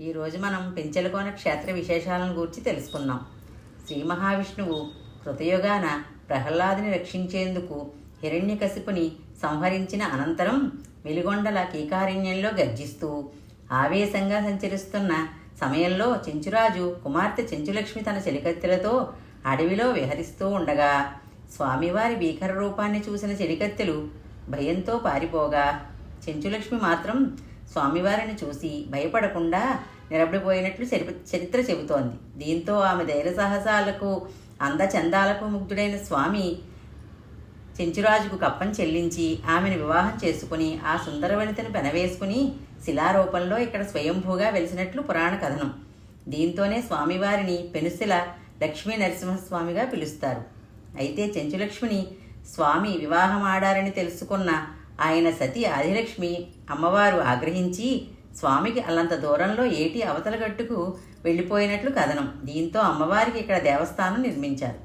ఈరోజు మనం పెంచెలకోన క్షేత్ర విశేషాలను గురించి తెలుసుకుందాం. శ్రీ మహావిష్ణువు కృతయుగాన ప్రహ్లాదుని రక్షించేందుకు హిరణ్యకశిపుని సంహరించిన అనంతరం వెలిగొండల కీకారణ్యంలో గర్జిస్తూ ఆవేశంగా సంచరిస్తున్న సమయంలో చెంచురాజు కుమార్తె చెంచులక్ష్మి తన చెలికత్తెలతో అడవిలో విహరిస్తూ ఉండగా స్వామివారి భీకర రూపాన్ని చూసిన చెలికత్తెలు భయంతో పారిపోగా చెంచులక్ష్మి మాత్రం స్వామివారిని చూసి భయపడకుండా నిలబడిపోయినట్లు చరిత్ర చెబుతోంది. దీంతో ఆమె ధైర్య సాహసాలకు అందచందాలకు ముగ్ధుడైన స్వామి చెంచురాజుకు కప్పం చెల్లించి ఆమెను వివాహం చేసుకుని ఆ సుందరవనితను పెనవేసుకుని శిలారూపంలో ఇక్కడ స్వయంభూగా వెలిసినట్లు పురాణ కథనం. దీంతోనే స్వామివారిని పెనుశిల లక్ష్మీ నరసింహస్వామిగా పిలుస్తారు. అయితే చెంచులక్ష్మిని స్వామి వివాహం ఆడారని తెలుసుకున్న ఆయన సతి ఆదిలక్ష్మి అమ్మవారు ఆగ్రహించి స్వామికి అల్లంత దూరంలో ఏటి అవతల గట్టుకు వెళ్ళిపోయినట్లు కథనం. దీంతో అమ్మవారికి ఇక్కడ దేవస్థానం నిర్మించారు.